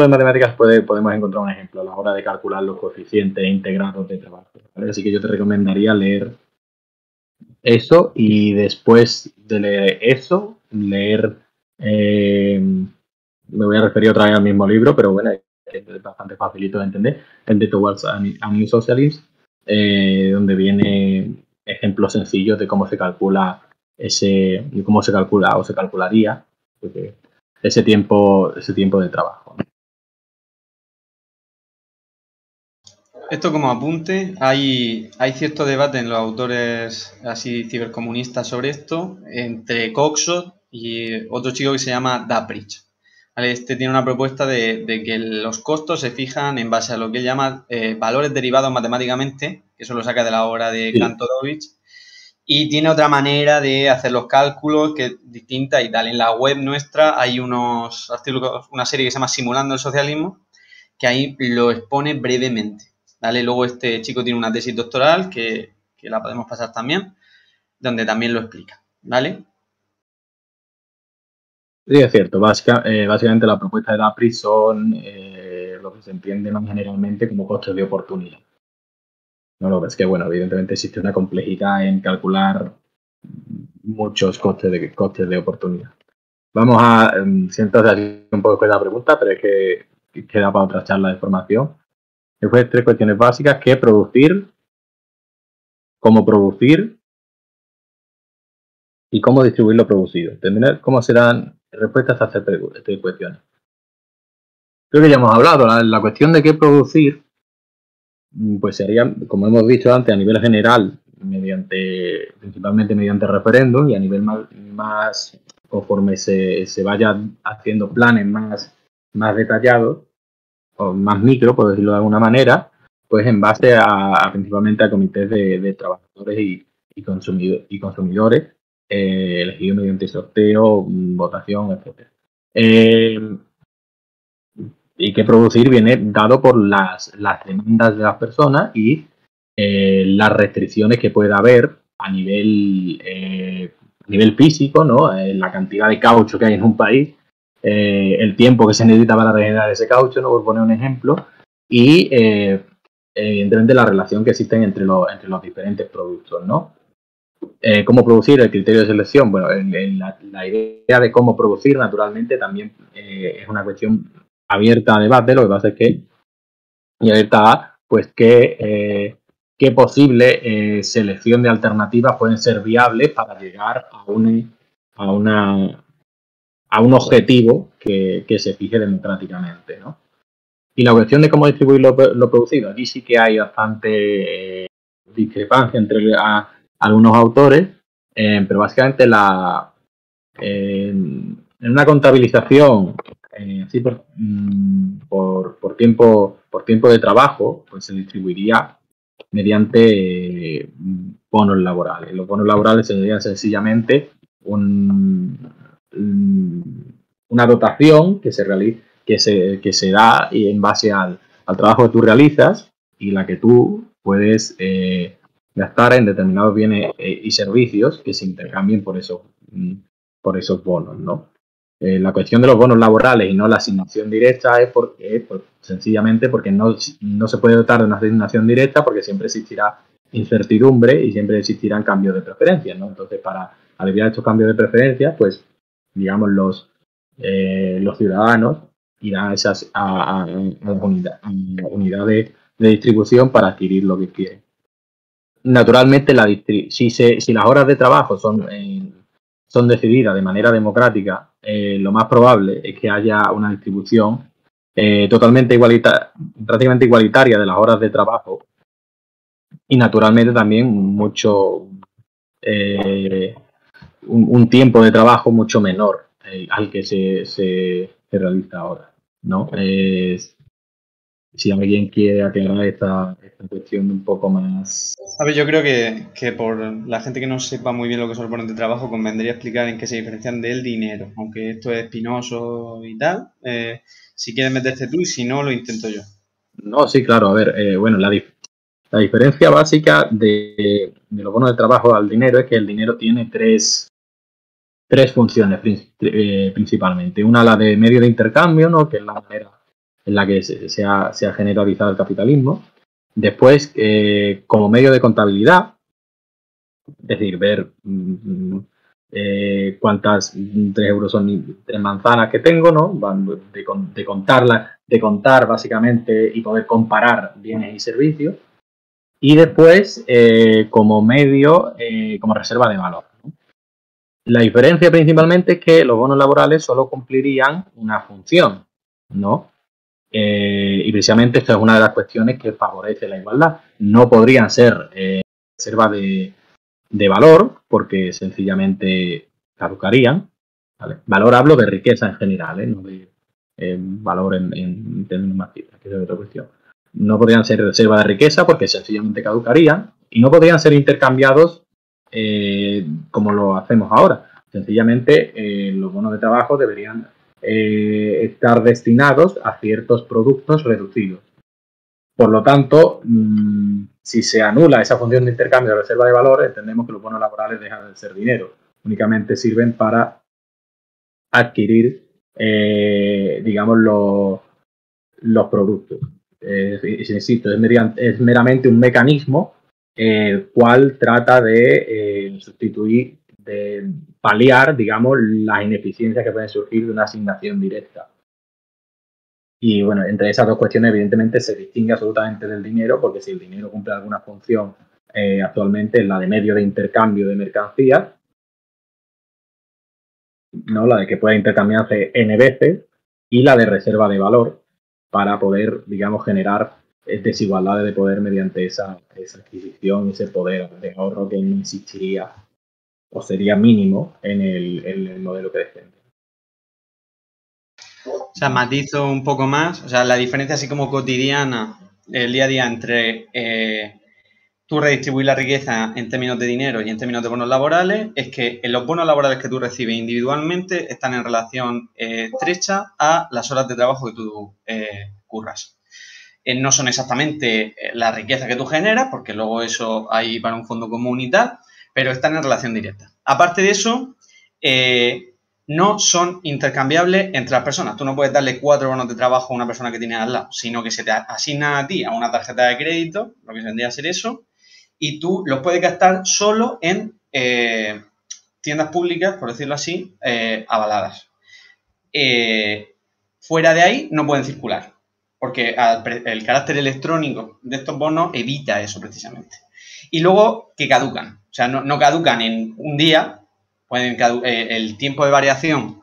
matemáticas podemos encontrar un ejemplo a la hora de calcular los coeficientes integrados de trabajo, ¿vale? Así que yo te recomendaría leer eso y después de leer eso, me voy a referir otra vez al mismo libro, pero bueno, es bastante facilito de entender, el de Towards a New Socialism, donde viene ejemplos sencillos de cómo se calcula cómo se calcula o se calcularía ese tiempo de trabajo. Esto como apunte, hay cierto debate en los autores así cibercomunistas sobre esto, entre Coxot y otro chico que se llama Daprich. ¿Vale? Este tiene una propuesta de que los costos se fijan en base a lo que él llama valores derivados matemáticamente, que eso lo saca de la obra de Kantorovich, y tiene otra manera de hacer los cálculos que es distinta y tal. En la web nuestra hay unos artículos, una serie que se llama Simulando el Socialismo, que ahí lo expone brevemente. ¿Vale? Luego este chico tiene una tesis doctoral que la podemos pasar también, donde también lo explica. ¿Vale? Sí, es cierto. Básicamente la propuesta de DAPRI son lo que se entiende más generalmente como costes de oportunidad. No, lo que es que, bueno, evidentemente existe una complejidad en calcular muchos costes de oportunidad. Vamos a, siento así un poco con la pregunta, pero es que queda para otra charla de formación. Después, 3 cuestiones básicas: ¿qué producir? ¿Cómo producir? Y cómo distribuir lo producido. Entender cómo serán respuestas a estas 3 cuestiones. Creo que ya hemos hablado. La cuestión de qué producir, pues sería, como hemos dicho antes, a nivel general, principalmente mediante referéndum, y a nivel más conforme se vaya haciendo planes más detallados o más micro, por decirlo de alguna manera, pues en base principalmente a comités de trabajadores y consumidores, elegidos mediante sorteo, votación, etcétera. Y que producir viene dado por las demandas de las personas y las restricciones que pueda haber a nivel físico, ¿no? La cantidad de caucho que hay en un país, el tiempo que se necesita para regenerar ese caucho, ¿no? Por poner un ejemplo, y evidentemente la relación que existe entre los diferentes productos, ¿no? ¿Cómo producir? El criterio de selección. Bueno, la idea de cómo producir, naturalmente, también es una cuestión abierta a debate. Lo que pasa es que, y abierta a, pues, qué posible selección de alternativas pueden ser viables para llegar a un objetivo que se fije democráticamente, ¿no? Y la cuestión de cómo distribuir lo producido, aquí sí que hay bastante discrepancia entre algunos autores, pero básicamente en una contabilización así por tiempo de trabajo, pues se distribuiría mediante bonos laborales. Los bonos laborales serían sencillamente una dotación que se da y en base al trabajo que tú realizas y la que tú puedes gastar en determinados bienes y servicios que se intercambien por esos bonos, ¿no? La cuestión de los bonos laborales y no la asignación directa es sencillamente porque no se puede dotar de una asignación directa, porque siempre existirá incertidumbre y siempre existirán cambios de preferencias, ¿no? Entonces, para aliviar estos cambios de preferencias, pues, digamos, los ciudadanos irán a esas unidades de distribución para adquirir lo que quieren. Naturalmente, si las horas de trabajo son decididas de manera democrática, lo más probable es que haya una distribución prácticamente igualitaria de las horas de trabajo, y naturalmente también un tiempo de trabajo mucho menor al que se realiza ahora, ¿no? Si alguien quiere aclarar esta cuestión un poco más. A ver, yo creo que por la gente que no sepa muy bien lo que son los bonos de trabajo, convendría explicar en qué se diferencian del dinero, aunque esto es espinoso y tal. Si quieres meterte tú, y si no, lo intento yo. No, sí, claro. A ver, bueno, la diferencia básica de los bonos de trabajo al dinero es que el dinero tiene tres funciones principalmente. Una, la de medio de intercambio, ¿no? Que es la manera en la que se ha generalizado el capitalismo. Después, como medio de contabilidad, es decir, ver cuántas 3 euros son 3 manzanas que tengo, ¿no? De contar básicamente y poder comparar bienes y servicios. Y después, como medio, como reserva de valor, ¿no? La diferencia principalmente es que los bonos laborales solo cumplirían una función, ¿no? Y precisamente esto es una de las cuestiones que favorece la igualdad. No podrían ser reserva de valor, porque sencillamente caducarían, ¿vale? Valor hablo de riqueza en general, no de valor en términos más simples, que es otra cuestión. No podrían ser reserva de riqueza porque sencillamente caducarían, y no podrían ser intercambiados como lo hacemos ahora. Sencillamente los bonos de trabajo deberían estar destinados a ciertos productos reducidos. Por lo tanto, si se anula esa función de intercambio de reserva de valor, entendemos que los bonos laborales dejan de ser dinero. Únicamente sirven para adquirir, digamos, los productos. Insisto, es meramente un mecanismo el cual trata de sustituir, de paliar, digamos, las ineficiencias que pueden surgir de una asignación directa. Y bueno, entre esas dos cuestiones, evidentemente, se distingue absolutamente del dinero, porque si el dinero cumple alguna función actualmente es la de medio de intercambio de mercancías, ¿no? La de que pueda intercambiarse N veces, y la de reserva de valor para poder, digamos, generar desigualdades de poder mediante esa adquisición, ese poder de ahorro que no existiría o sería mínimo en el modelo que defiende. O sea, matizo un poco más, o sea, la diferencia así como cotidiana, el día a día entre tú redistribuir la riqueza en términos de dinero y en términos de bonos laborales, es que en los bonos laborales que tú recibes individualmente están en relación estrecha a las horas de trabajo que tú curras. No son exactamente la riqueza que tú generas, porque luego eso hay para un fondo común y tal, pero están en relación directa. Aparte de eso, no son intercambiables entre las personas. Tú no puedes darle 4 bonos de trabajo a una persona que tienes al lado, sino que se te asigna a ti a una tarjeta de crédito, lo que vendría a ser eso, y tú los puedes gastar solo en tiendas públicas, por decirlo así, avaladas. Fuera de ahí no pueden circular, porque el carácter electrónico de estos bonos evita eso precisamente. Y luego que caducan, o sea, no caducan en un día, el tiempo de variación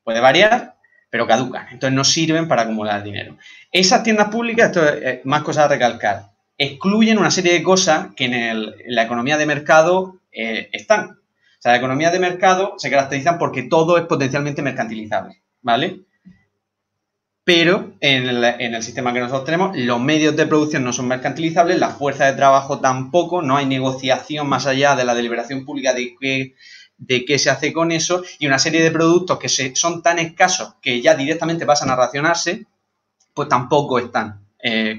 puede variar, pero caducan, entonces no sirven para acumular dinero. Esas tiendas públicas, esto es más cosas a recalcar, excluyen una serie de cosas que en la economía de mercado están. O sea, la economía de mercado se caracterizan porque todo es potencialmente mercantilizable, ¿vale? Pero en el sistema que nosotros tenemos, los medios de producción no son mercantilizables, la fuerza de trabajo tampoco, no hay negociación más allá de la deliberación pública de qué se hace con eso, y una serie de productos que son tan escasos que ya directamente pasan a racionarse, pues tampoco están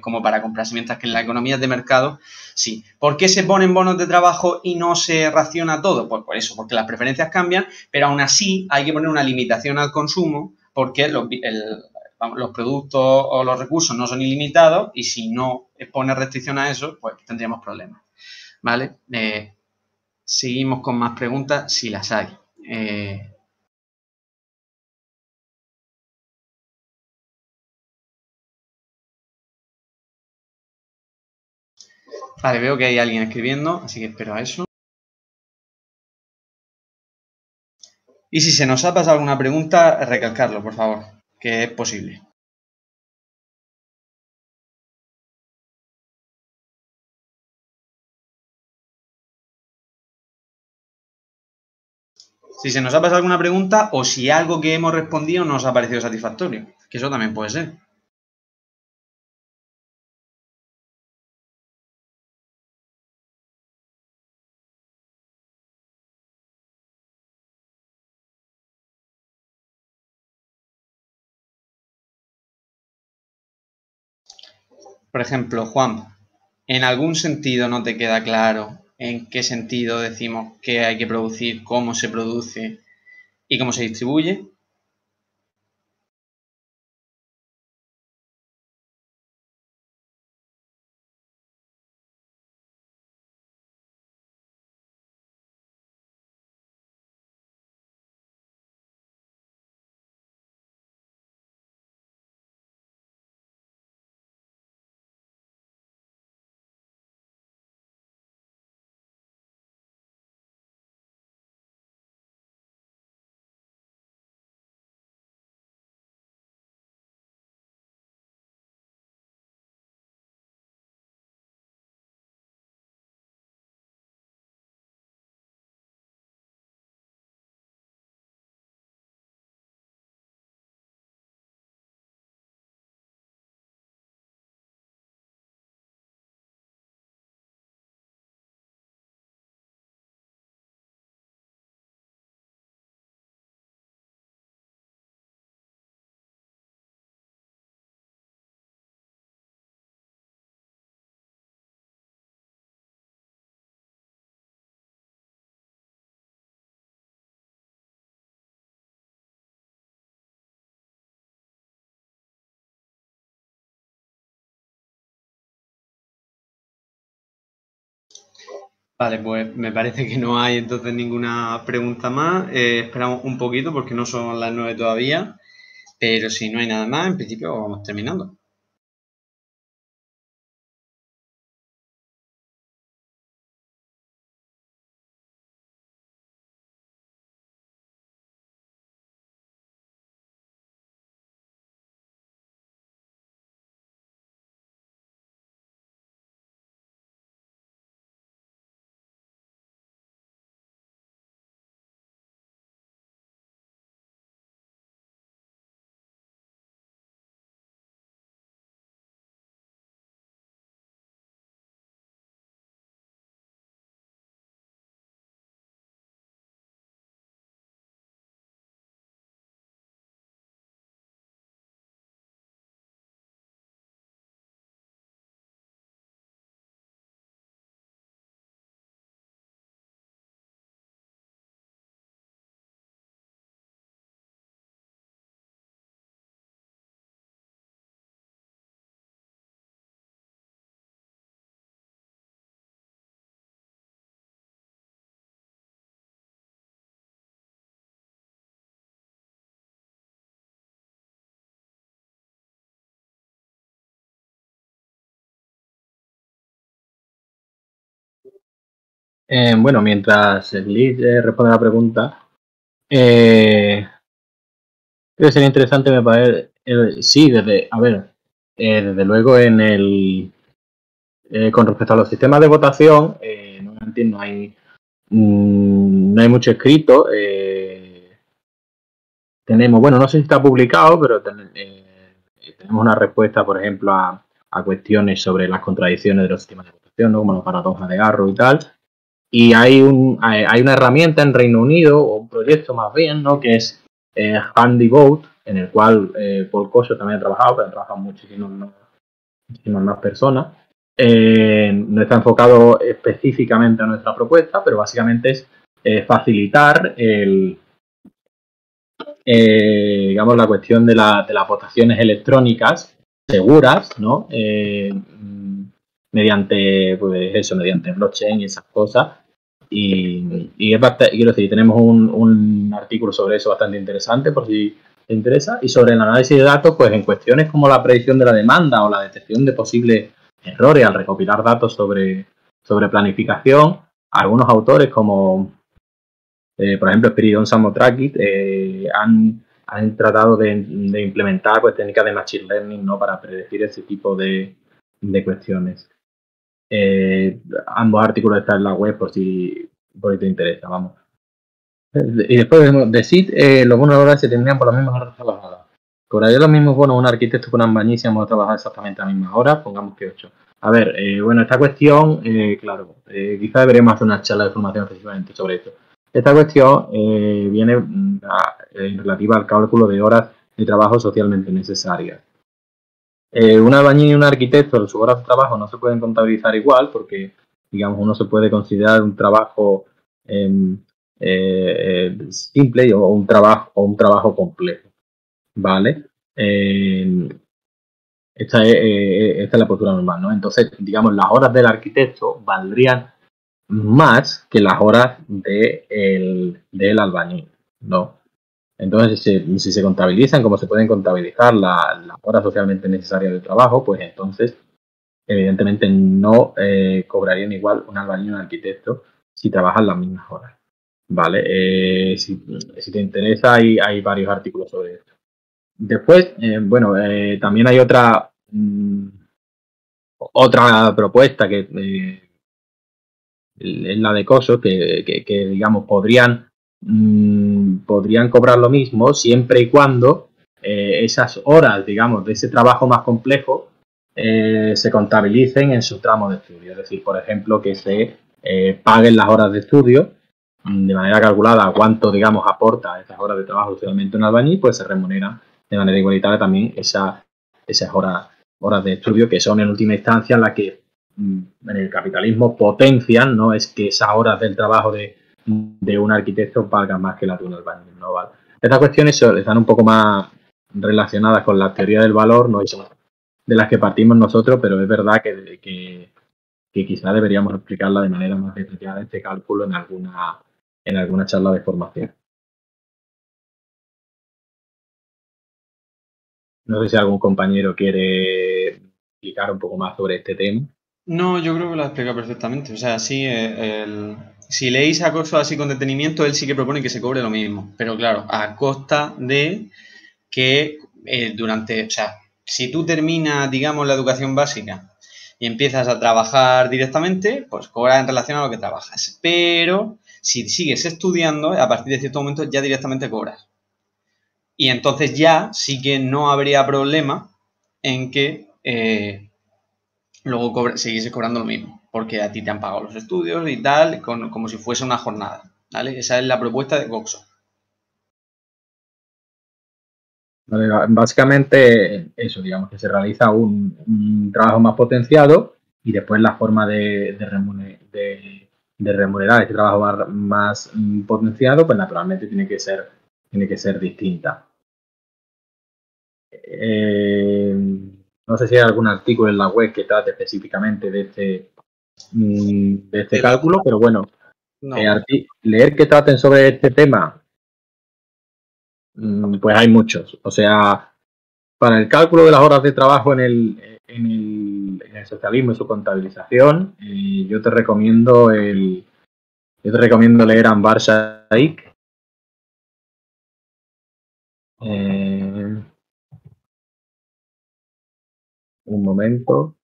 como para comprarse, mientras que en la economía de mercado sí. ¿Por qué se ponen bonos de trabajo y no se raciona todo? Pues por eso, porque las preferencias cambian, pero aún así hay que poner una limitación al consumo porque los productos o los recursos no son ilimitados y si no pone restricción a eso, pues tendríamos problemas. ¿Vale? Seguimos con más preguntas si las hay. Vale, veo que hay alguien escribiendo, así que espero a eso. Y si se nos ha pasado alguna pregunta, recalcarlo, por favor, que es posible. Si se nos ha pasado alguna pregunta o si algo que hemos respondido nos ha parecido satisfactorio, que eso también puede ser. Por ejemplo, Juan, ¿en algún sentido no te queda claro en qué sentido decimos qué hay que producir, cómo se produce y cómo se distribuye? Vale, pues me parece que no hay entonces ninguna pregunta más. Esperamos un poquito porque no son las 9 todavía, pero si no hay nada más, en principio vamos terminando. Bueno, mientras el lead responde a la pregunta, creo que sería interesante, me parece, sí, desde luego con respecto a los sistemas de votación, no hay mucho escrito. Bueno, no sé si está publicado, pero tenemos una respuesta, por ejemplo, a cuestiones sobre las contradicciones de los sistemas de votación, ¿no? Como la paradoja de Garrow y tal. Y hay una herramienta en Reino Unido, o un proyecto más bien, ¿no? Que es Handy Vote, en el cual Paul Coso también ha trabajado, pero han trabajado muchísimas más personas. No está enfocado específicamente a nuestra propuesta, pero básicamente es facilitar digamos, la cuestión de las votaciones electrónicas seguras, ¿no? Mediante blockchain y esas cosas. Y es bastante, quiero decir, tenemos un artículo sobre eso bastante interesante, por si te interesa. Y sobre el análisis de datos, pues en cuestiones como la predicción de la demanda o la detección de posibles errores al recopilar datos sobre planificación, algunos autores como por ejemplo, Spiridon Samotrakis han tratado de implementar pues, técnicas de Machine Learning, ¿no? Para predecir ese tipo de cuestiones. Ambos artículos están en la web por si te interesa, vamos. Y después de SIT, los bonos laborales se tendrían por las mismas horas trabajadas. Cobraría los mismos bonos un arquitecto con Ambañí si hemos trabajado exactamente a las mismas horas, pongamos que 8. A ver, bueno, esta cuestión, claro, quizá deberíamos hacer una charla de formación específicamente sobre esto. Esta cuestión viene relativa al cálculo de horas de trabajo socialmente necesarias. Un albañil y un arquitecto, sus horas de trabajo no se pueden contabilizar igual porque, digamos, uno se puede considerar un trabajo simple o un trabajo complejo, ¿vale? Esta es la postura normal, ¿no? Entonces, digamos, las horas del arquitecto valdrían más que las horas del albañil, ¿no? Entonces, si se contabilizan como se pueden contabilizar las horas socialmente necesarias de trabajo, pues entonces, evidentemente, no cobrarían igual un albañil y un arquitecto si trabajan las mismas horas, ¿vale? Si te interesa, hay varios artículos sobre esto. Después, bueno, también hay otra propuesta que es la de Coso, que digamos, podrían cobrar lo mismo siempre y cuando esas horas, digamos, de ese trabajo más complejo se contabilicen en su tramo de estudio. Es decir, por ejemplo, que se paguen las horas de estudio de manera calculada a cuánto, digamos, aporta esas horas de trabajo socialmente un albañil, pues se remunera de manera igualitaria también esas horas de estudio, que son en última instancia las que en el capitalismo potencian, ¿no? Es que esas horas del trabajo de un arquitecto valgan más que las de un albañil, ¿no? ¿Vale? Estas cuestiones están un poco más relacionadas con la teoría del valor, ¿no? Y son de las que partimos nosotros, pero es verdad que quizá deberíamos explicarla de manera más detallada este cálculo en alguna charla de formación. No sé si algún compañero quiere explicar un poco más sobre este tema. No, yo creo que lo ha explicado perfectamente. O sea, sí, si leéis a Coso así con detenimiento, él sí que propone que se cobre lo mismo. Pero claro, a costa de que o sea, si tú terminas, digamos, la educación básica y empiezas a trabajar directamente, pues cobras en relación a lo que trabajas. Pero si sigues estudiando, a partir de cierto momento ya directamente cobras. Y entonces ya sí que no habría problema en que luego seguís cobrando lo mismo, porque a ti te han pagado los estudios y tal, como si fuese una jornada, ¿vale? Esa es la propuesta de Coxo. Básicamente eso, digamos, que se realiza un trabajo más potenciado y después la forma de remunerar este trabajo más potenciado, pues naturalmente tiene que ser distinta. No sé si hay algún artículo en la web que trate específicamente de este cálculo, pero bueno, no. Leer que traten sobre este tema, pues hay muchos. O sea, para el cálculo de las horas de trabajo en el socialismo y su contabilización, yo te recomiendo el Yo te recomiendo leer Anbar Shaikh. Un momento.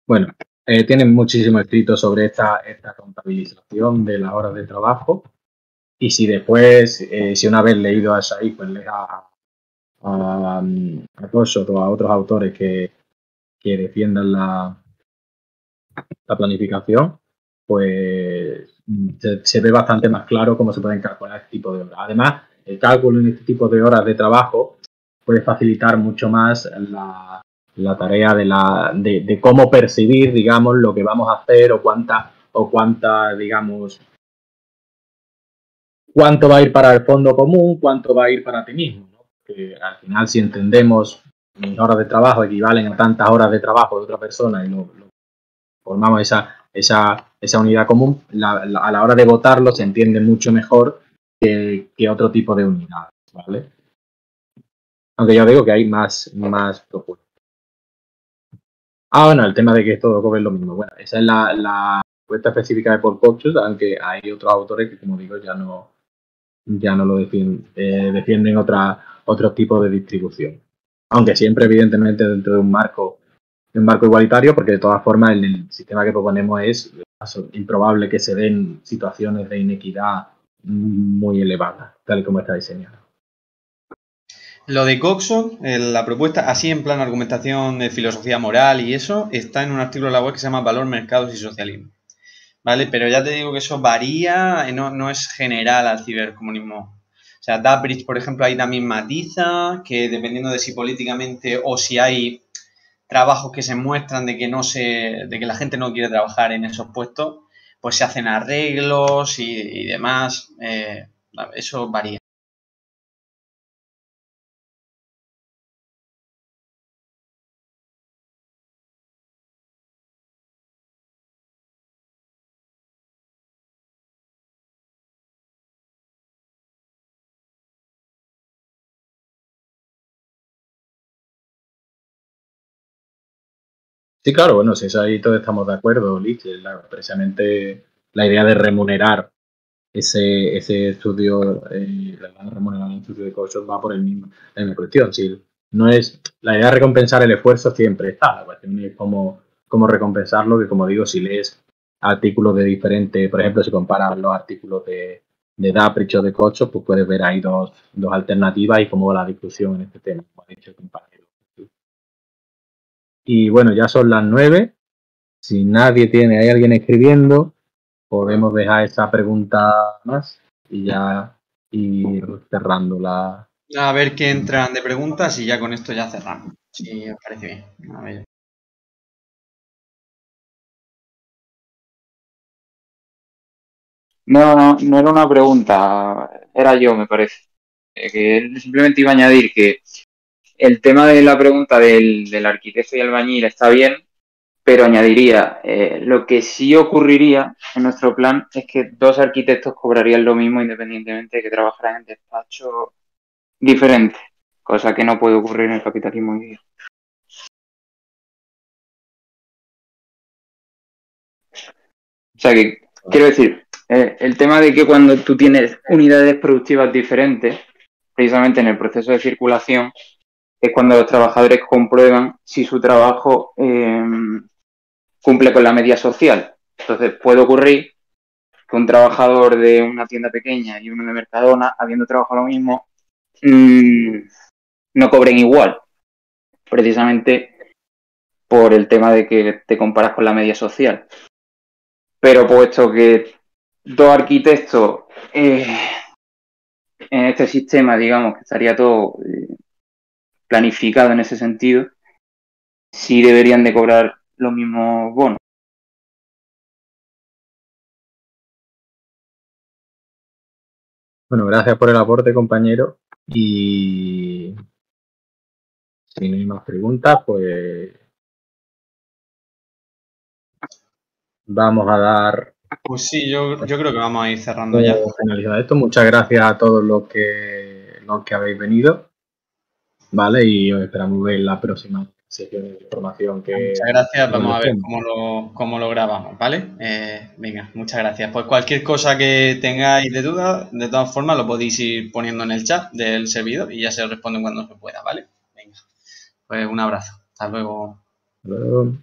Bueno, tienen muchísimo escrito sobre esta contabilización de las horas de trabajo. Y si después, si una vez leído a Shaikh, pues lees a Kosho o a otros autores que defiendan la planificación, pues se ve bastante más claro cómo se pueden calcular este tipo de horas. Además, el cálculo en este tipo de horas de trabajo puede facilitar mucho más la tarea de cómo percibir, digamos, lo que vamos a hacer o cuánta, digamos, cuánto va a ir para el fondo común, cuánto va a ir para ti mismo, ¿no? Que al final, si entendemos mis horas de trabajo equivalen a tantas horas de trabajo de otra persona y lo formamos esa unidad común, a la hora de votarlo se entiende mucho mejor que otro tipo de unidades, ¿vale? Aunque ya digo que hay más propuestas. Bueno, el tema de que todo cobre lo mismo. Bueno, esa es la propuesta específica de Paul Cochus, aunque hay otros autores que, como digo, ya no lo defienden otro tipo de distribución. Aunque siempre, evidentemente, dentro de un marco igualitario, porque de todas formas el sistema que proponemos es improbable que se den situaciones de inequidad muy elevadas, tal y como está diseñado. Lo de Coxon, la propuesta, así en plan argumentación de filosofía moral y eso, está en un artículo de la web que se llama Valor, Mercados y Socialismo. ¿Vale? Pero ya te digo que eso varía, no es general al cibercomunismo. O sea, Dabridge, por ejemplo, ahí también matiza que dependiendo de si políticamente o si hay trabajos que se muestran de que la gente no quiere trabajar en esos puestos, pues se hacen arreglos y demás. Eso varía. Sí, claro, bueno, si eso ahí todos estamos de acuerdo, Liz, precisamente la idea de remunerar ese estudio, la remunerar el estudio de costos va por la misma cuestión. Si no es la idea de recompensar el esfuerzo siempre está, la cuestión es cómo recompensarlo, que como digo, si lees artículos de diferentes, por ejemplo, si comparas los artículos de Daprich o de Cocho, pues puedes ver ahí dos alternativas y cómo va la discusión en este tema, como ha dicho el compañero. Y bueno, ya son las 9. Si nadie tiene, hay alguien escribiendo, podemos dejar esa pregunta más y ya ir cerrando la... A ver qué entran de preguntas y ya con esto ya cerramos. Si os parece bien. A ver. No era una pregunta, era yo, me parece. Que él simplemente iba a añadir que el tema de la pregunta del arquitecto y albañil está bien, pero añadiría, lo que sí ocurriría en nuestro plan es que dos arquitectos cobrarían lo mismo independientemente de que trabajaran en despachos diferentes, cosa que no puede ocurrir en el capitalismo hoy día. O sea que, quiero decir, el tema de que cuando tú tienes unidades productivas diferentes, precisamente en el proceso de circulación, es cuando los trabajadores comprueban si su trabajo cumple con la media social. Entonces puede ocurrir que un trabajador de una tienda pequeña y uno de Mercadona, habiendo trabajado lo mismo, no cobren igual, precisamente por el tema de que te comparas con la media social. Pero puesto que dos arquitectos en este sistema, digamos, que estaría todo planificado en ese sentido, sí deberían de cobrar los mismos bonos. Bueno, gracias por el aporte, compañero. Y si no hay más preguntas, pues vamos a dar... Pues sí, yo creo que vamos a ir cerrando ya. Finalizado esto. Muchas gracias a todos los que habéis venido. ¿Vale? Y os esperamos ver la próxima secciones de información que... Muchas gracias, vamos a ver cómo lo grabamos, ¿vale? Venga, muchas gracias. Pues cualquier cosa que tengáis de duda, de todas formas lo podéis ir poniendo en el chat del servidor y ya se os responde cuando se pueda, ¿vale? Venga, pues un abrazo. Hasta luego. Hasta luego.